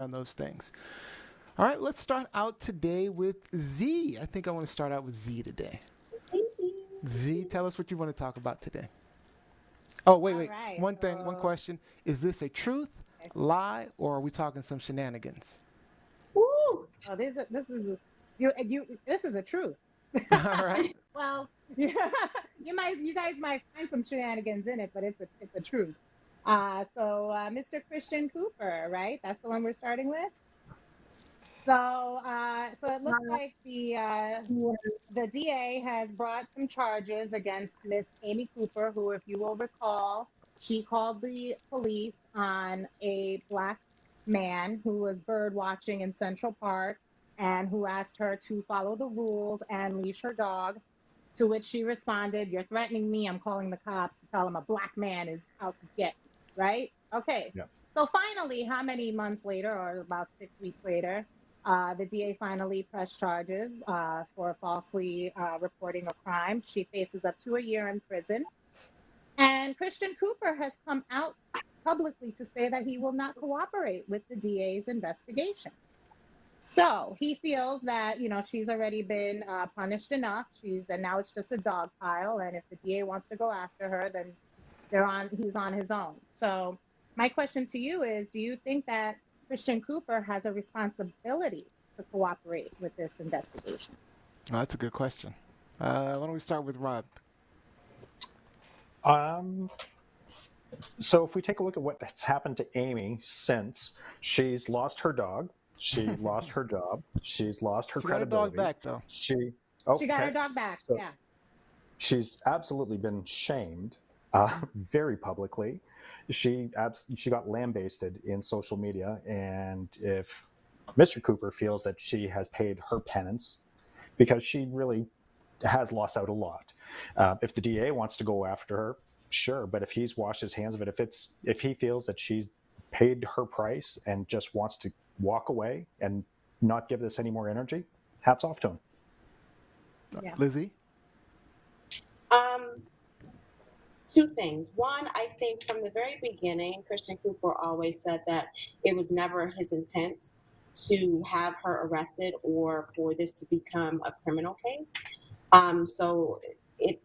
on those things. All right, let's start out today with Z. I think I want to start out with Z today. Thank you. Z, tell us what you want to talk about today. Oh, wait, All wait. right. One thing, one question. Is this a truth, Okay. lie, or are we talking some shenanigans? Woo! Oh, this is this is a truth. All right. Well, yeah, you guys might find some shenanigans in it, but it's a truth. Mr. Christian Cooper, right? That's the one we're starting with. So it looks like the DA has brought some charges against Miss Amy Cooper, who, if you will recall, she called the police on a black man who was bird watching in Central Park and who asked her to follow the rules and leash her dog. To which she responded, "You're threatening me. I'm calling the cops to tell them a black man is out to get me." Right? Okay. Yeah. So finally, how many months later, or about 6 weeks later, the DA finally pressed charges for falsely reporting a crime. She faces up to a year in prison. And Christian Cooper has come out publicly to say that he will not cooperate with the DA's investigation. So he feels that she's already been punished enough. And now it's just a dog pile. And if the DA wants to go after her, then he's on his own. So my question to you is, do you think that Christian Cooper has a responsibility to cooperate with this investigation? Oh, that's a good question. Why don't we start with Rob? Um, so if we take a look at what has happened to Amy since she's lost her dog, she lost her job, she's lost her She got her dog credibility. back, though. She She got her okay. dog back. So Yeah. she's absolutely been shamed very publicly. She got lambasted in social media, and if Mr. Cooper feels that she has paid her penance because she really has lost out a lot. If the DA wants to go after her, sure, but if he's washed his hands of it, if he feels that she's paid her price and just wants to walk away and not give this any more energy, hats off to him. Yeah. Lizzie? Um, Two things. One, I think from the very beginning, Christian Cooper always said that it was never his intent to have her arrested or for this to become a criminal case. So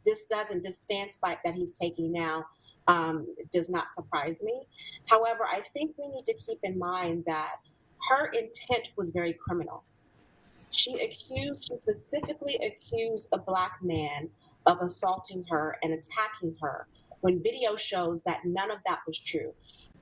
this stance by, that he's taking now does not surprise me. However, I think we need to keep in mind that her intent was very criminal. She specifically accused a black man of assaulting her and attacking her when video shows that none of that was true.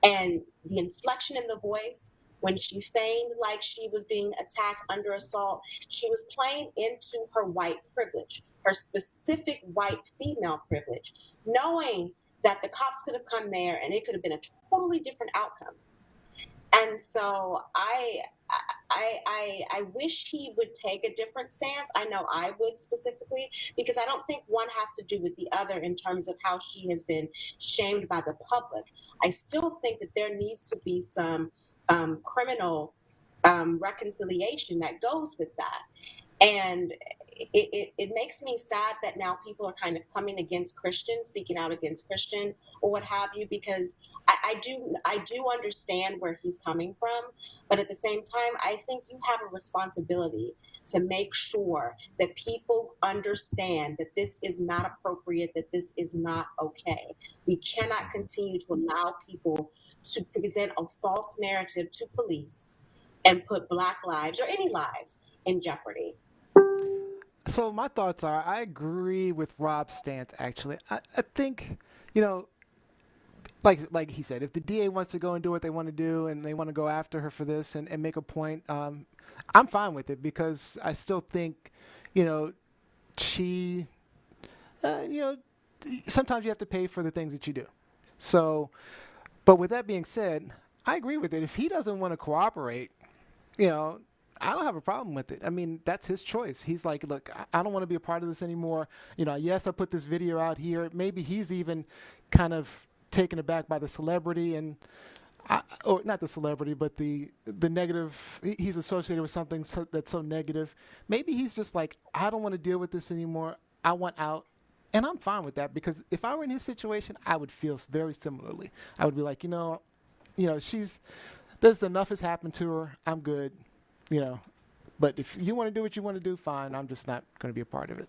And the inflection in the voice, when she feigned like she was being attacked under assault, she was playing into her white privilege, her specific white female privilege, knowing that the cops could have come there and it could have been a totally different outcome. And so I wish he would take a different stance. I know I would specifically, because I don't think one has to do with the other in terms of how she has been shamed by the public. I still think that there needs to be some criminal reconciliation that goes with that. And it makes me sad that now people are kind of coming against Christian, speaking out against Christian or what have you, because I do understand where he's coming from, but at the same time, I think you have a responsibility to make sure that people understand that this is not appropriate, that this is not okay. We cannot continue to allow people to present a false narrative to police and put Black lives or any lives in jeopardy. So my thoughts are, I agree with Rob's stance. Actually, I think, you know, like he said, if the DA wants to go and do what they want to do, and they want to go after her for this and make a point, I'm fine with it because I still think, you know, she, you know, sometimes you have to pay for the things that you do. So, but with that being said, I agree with it. If he doesn't want to cooperate, you know, I don't have a problem with it. I mean, that's his choice. He's like, look, I don't want to be a part of this anymore. You know, yes, I put this video out here. Maybe he's even kind of taken aback by the celebrity and, or not the celebrity, but the negative. He's associated with something that's so negative. Maybe he's just like, I don't want to deal with this anymore. I want out. And I'm fine with that because if I were in his situation, I would feel very similarly. I would be like, she's There's enough has happened to her. I'm good, you know. But if you want to do what you want to do, fine. I'm just not going to be a part of it.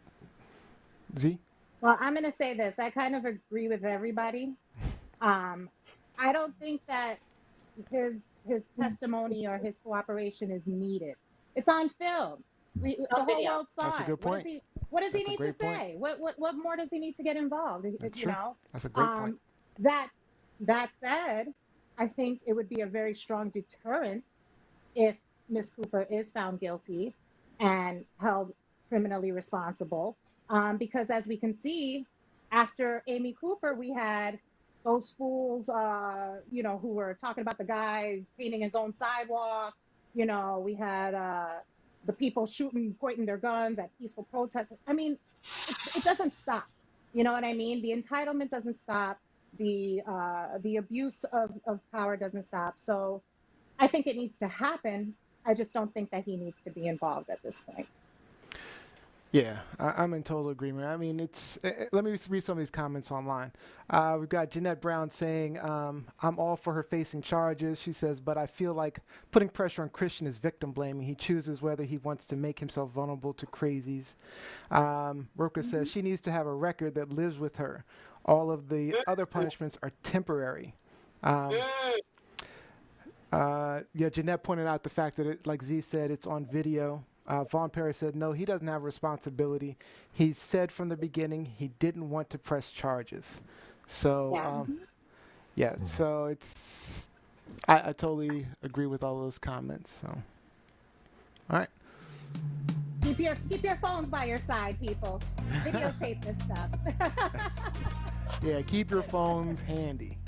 Z? Well, I'm going to say this. I kind of agree with everybody. Um, I don't think that his testimony or his cooperation is needed. It's on film. The whole video. world saw That's a it. good point. What does he That's a need to great point. say? What more does he need to get involved? That's You true. know. That's a great point. That said, I think it would be a very strong deterrent if Miss Cooper is found guilty and held criminally responsible. Because as we can see, after Amy Cooper, we had those fools, who were talking about the guy painting his own sidewalk. We had the people pointing their guns at peaceful protests. I mean, it doesn't stop. You know what I mean? The entitlement doesn't stop. The abuse of power doesn't stop. So I think it needs to happen. I just don't think that he needs to be involved at this point. Yeah, I'm in total agreement. I mean, let me read some of these comments online. We've got Jeanette Brown saying, I'm all for her facing charges. She says, but I feel like putting pressure on Christian is victim blaming. He chooses whether he wants to make himself vulnerable to crazies. Roka says she needs to have a record that lives with her. All of the other punishments are temporary. Jeanette pointed out the fact that, like Z said, it's on video. Vaughn Perry said, no, he doesn't have responsibility. He said from the beginning he didn't want to press charges. So, so it's, I totally agree with all those comments. So, all right. Keep your phones by your side, people. Videotape this stuff. Yeah, keep your phones handy.